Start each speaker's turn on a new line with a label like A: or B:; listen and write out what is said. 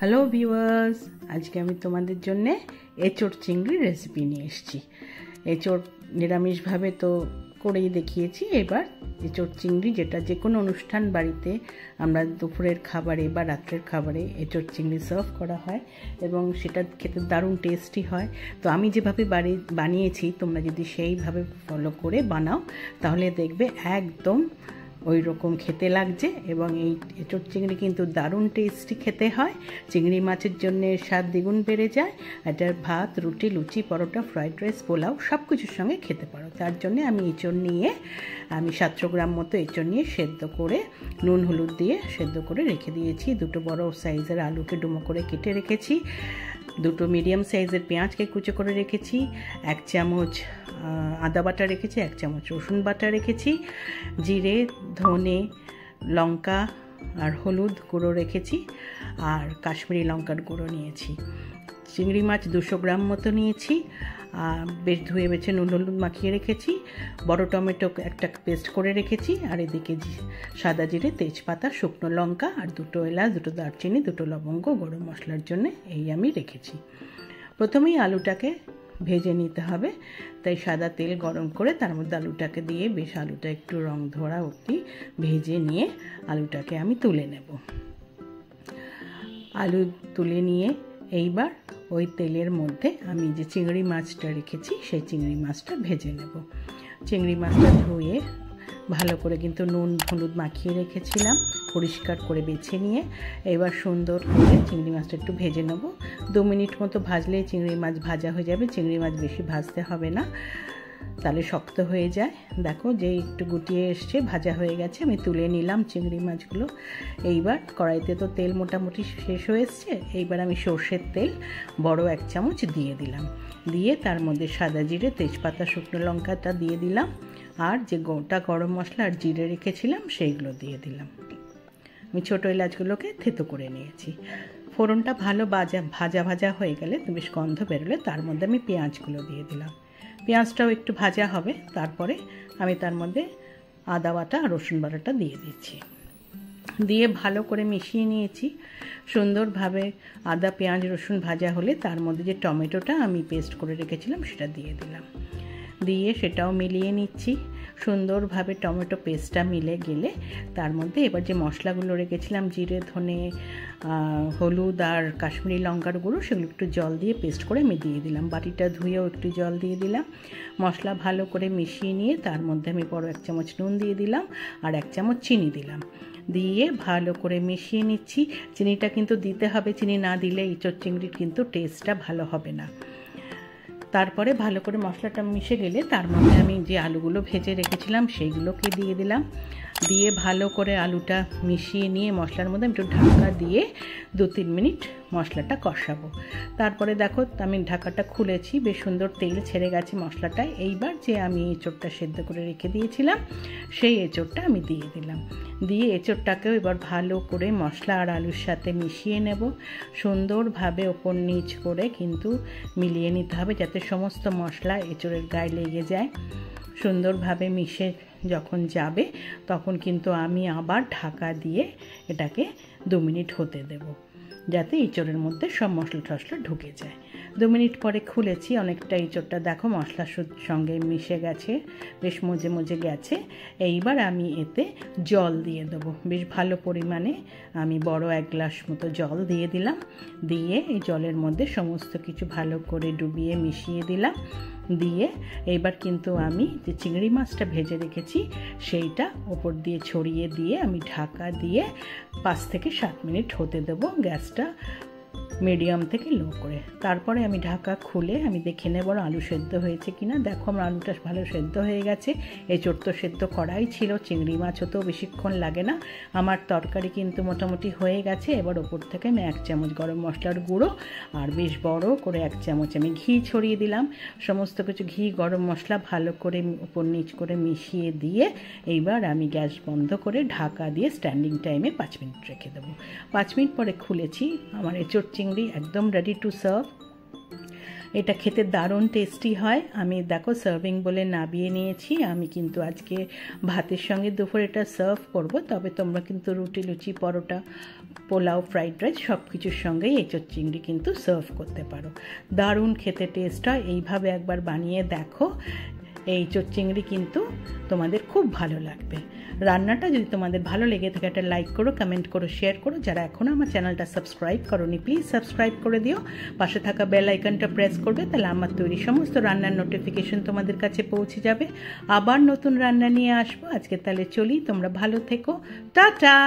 A: Hello viewers, আজকে আমি তোমাদের জন্য এঁচোড় চিংড়ির রেসিপি নিয়ে এসেছি। এঁচোড় নিরামিষভাবে তো করেই দেখিয়েছি, এবার এঁচোড় চিংড়ি যেটা যে কোনো অনুষ্ঠান বাড়িতে আমরা দুপুরের খাবারে বা রাত্রের খাবারে এঁচোড় চিংড়ি সার্ভ করা হয় এবং সেটা খেতে দারুণ টেস্টি হয়। তো আমি যেভাবে বানিয়েছি তোমরা যদি সেইভাবে ফলো করে বানাও তাহলে দেখবে একদম ওই রকম খেতে লাগছে। এবং এই এঁচোড় চিংড়ি কিন্তু দারুণ টেস্টি খেতে হয়। চিংড়ি মাছের জন্য স্বাদ দ্বিগুণ বেড়ে যায়। এটা ভাত, রুটি, লুচি, পরোটা, ফ্রাইড রাইস, পোলাও সব কিছুর সঙ্গে খেতে পারো। তার জন্য আমি এঁচোড় নিয়ে 700 গ্রাম মতো এঁচোড় নিয়ে সেদ্ধ করে নুন হলুদ দিয়ে সেদ্ধ করে রেখে দিয়েছি। দুটো বড় সাইজের আলুকে ডুমো করে কেটে রেখেছি, দুটো মিডিয়াম সাইজের পেঁয়াজকে কুচো করে রেখেছি, 1 চামচ আদা বাটা রেখেছি, 1 চামচ রসুন বাটা রেখেছি, জিরে, ধনে, লঙ্কা আর হলুদ গুঁড়ো রেখেছি, আর কাশ্মীরি লঙ্কার গুঁড়ো নিয়েছি। চিংড়ি মাছ 200 গ্রাম মতো নিয়েছি, বেশ ধুয়ে বেছে নুন হলুদ মাখিয়ে রেখেছি। বড় টমেটো একটা পেস্ট করে রেখেছি, আর এদিকে সাদা জিরে, তেজপাতা, শুকনো লঙ্কা আর 2টো এলাচ, 2টো দারচিনি, 2টো লবঙ্গ গরম মশলার জন্য এই আমি রেখেছি। প্রথমেই আলুটাকে ভেজে নিতে হবে, তাই সাদা তেল গরম করে তার মধ্যে আলুটাকে দিয়ে বেশ আলুটা একটু রং ধরা অবধি ভেজে নিয়ে আলুটাকে আমি তুলে নেব। আলু তুলে নিয়ে এইবার ওই তেলের মধ্যে আমি যে চিংড়ি মাছটা রেখেছি সেই চিংড়ি মাছটা ভেজে নেব। চিংড়ি মাছটা ধুয়ে ভালো করে কিন্তু নুন হলুদ মাখিয়ে রেখেছিলাম, পরিষ্কার করে বেছে নিয়ে এবার সুন্দর করে চিংড়ি মাছটা একটু ভেজে নেব। 2 মিনিট মতো ভাজলেই চিংড়ি মাছ ভাজা হয়ে যাবে। চিংড়ি মাছ বেশি ভাজতে হবে না, তাহলে শক্ত হয়ে যায়। দেখো যে একটু গুটিয়ে এসছে, ভাজা হয়ে গেছে। আমি তুলে নিলাম চিংড়ি মাছগুলো। এইবার কড়াইতে তো তেল মোটামুটি শেষ হয়ে এসছে, এইবার আমি সর্ষের তেল বড় 1 চামচ দিয়ে দিলাম। দিয়ে তার মধ্যে সাদা জিরে, তেজপাতা, শুকনো লঙ্কাটা দিয়ে দিলাম, আর যে গোটা গরম মশলা আর জিরে রেখেছিলাম সেইগুলো দিয়ে দিলাম। আমি ছোটো এলাচগুলোকে থেতো করে নিয়েছি। ফোড়নটা ভালো ভাজা ভাজা হয়ে গেলে, বেশ গন্ধ বেরোলে তার মধ্যে আমি পেঁয়াজগুলো দিয়ে দিলাম। পেঁয়াজটাও একটু ভাজা হবে, তারপরে আমি তার মধ্যে আদা বাটা আর রসুন বাটাটা দিয়ে দিচ্ছি। দিয়ে ভালো করে মিশিয়ে নিয়েছি সুন্দরভাবে। আদা, পেঁয়াজ, রসুন ভাজা হলে তার মধ্যে যে টমেটোটা আমি পেস্ট করে রেখেছিলাম সেটা দিয়ে দিলাম। দিয়ে সেটাও মিলিয়ে নিচ্ছি সুন্দরভাবে। টমেটো পেস্টটা মিলে গেলে তার মধ্যে এবার যে মশলাগুলো রেখেছিলাম, জিরে, ধনে, হলুদ আর কাশ্মীরি লঙ্কার গুঁড়ো, সেগুলো একটু জল দিয়ে পেস্ট করে আমি দিয়ে দিলাম। বাটিটা ধুয়েও একটু জল দিয়ে দিলাম। মশলা ভালো করে মিশিয়ে নিয়ে তার মধ্যে আমি বড় 1 চামচ নুন দিয়ে দিলাম আর 1 চামচ চিনি দিলাম। দিয়ে ভালো করে মিশিয়ে নিচ্ছি। চিনিটা কিন্তু দিতে হবে, চিনি না দিলে এঁচোড় চিংড়ির কিন্তু টেস্টটা ভালো হবে না। তারপরে ভালো করে মশলাটা মিশে গেলে তার মধ্যে আমি যে আলুগুলো ভেজে রেখেছিলাম সেইগুলোকে দিয়ে দিলাম। দিয়ে ভালো করে আলুটা মিশিয়ে নিয়ে মশলার মধ্যে একটু ঢাকা দিয়ে 2-3 মিনিট মশলাটা কষাবো। তারপরে দেখো আমি ঢাকাটা খুলেছি, বেশ সুন্দর তেল ছেড়ে গেছে মশলাটায়। এইবার যে আমি এঁচোড়টা সেদ্ধ করে রেখে দিয়েছিলাম সেই এঁচোড়টা আমি দিয়ে দিলাম। দিয়ে এঁচোড়টাকেও এবার ভালো করে মশলা আর আলুর সাথে মিশিয়ে নেব। সুন্দরভাবে ওপর নিচ করে কিন্তু মিলিয়ে নিতে হবে, যাতে সমস্ত মশলা এঁচোড়ের গায়ে লেগে যায়। সুন্দরভাবে মিশে যখন যাবে তখন কিন্তু আমি আবার ঢাকা দিয়ে এটাকে 2 মিনিট হতে দেব, যাতে এঁচোড়ের মধ্যে সব মশলা টশলা ঢুকে যায়। 2 মিনিট পরে খুলেছি, অনেকটা এঁচোড়টা দেখো মশলার সঙ্গে মিশে গেছে, বেশ মজে মজে গেছে। এইবার আমি এতে জল দিয়ে দেবো, বেশ ভালো পরিমাণে আমি বড় 1 গ্লাস মতো জল দিয়ে দিলাম। দিয়ে এই জলের মধ্যে সমস্ত কিছু ভালো করে ডুবিয়ে মিশিয়ে দিলাম। দিয়ে এইবার কিন্তু আমি যে চিংড়ি মাছটা ভেজে রেখেছি সেইটা ওপর দিয়ে ছড়িয়ে দিয়ে আমি ঢাকা দিয়ে 5 থেকে 7 মিনিট হতে দেবো, গ্যাসটা মিডিয়াম থেকে লো করে। তারপরে আমি ঢাকা খুলে আমি দেখে নেব আলু সেদ্ধ হয়েছে কিনা। দেখো আমার আলুটা ভালো সেদ্ধ হয়ে গেছে। এঁচোড় তো সেদ্ধ করাই ছিল, চিংড়ি মাছও তো বেশিক্ষণ লাগে না। আমার তরকারি কিন্তু মোটামুটি হয়ে গেছে। এবার ওপর থেকে আমি 1 চামচ গরম মশলার গুঁড়ো আর বেশ বড় করে 1 চামচ আমি ঘি ছড়িয়ে দিলাম। সমস্ত কিছু ঘি গরম মশলা ভালো করে উপর নিচ করে মিশিয়ে দিয়ে এইবার আমি গ্যাস বন্ধ করে ঢাকা দিয়ে স্ট্যান্ডিং টাইমে 5 মিনিট রেখে দেবো। 5 মিনিট পরে খুলেছি, আমার এঁচোড় চিংড়ি একদম রেডি টু সার্ভ। এটা খেতে দারুণ টেস্টি হয়। আমি দেখো সার্ভিং বলে নামিয়ে নিয়েছি। আমি কিন্তু আজকে ভাতের সঙ্গে দুপুরে এটা সার্ভ করব, তবে তোমরা কিন্তু রুটি, লুচি, পরোটা, পোলাও, ফ্রাইড রাইস সব কিছুর সঙ্গেই এঁচোড় চিংড়ি কিন্তু সার্ভ করতে পারো। দারুণ খেতে টেস্ট হয়। এইভাবে একবার বানিয়ে দেখো, এই এঁচোড় চিংড়ি কিন্তু তোমাদের খুব ভালো লাগবে। রান্নাটা যদি তোমাদের ভালো লেগে থাকে একটা লাইক করো, কমেন্ট করো, শেয়ার করো। যারা এখনও আমার চ্যানেলটা সাবস্ক্রাইব করোনি প্লিজ সাবস্ক্রাইব করে দিও। পাশে থাকা বেল আইকনটা প্রেস করবে, তাহলে আমার তৈরি সমস্ত রান্নার নোটিফিকেশন তোমাদের কাছে পৌঁছে যাবে। আবার নতুন রান্না নিয়ে আসবো। আজকে তাহলে চলি, তোমরা ভালো থেকো, টাটা।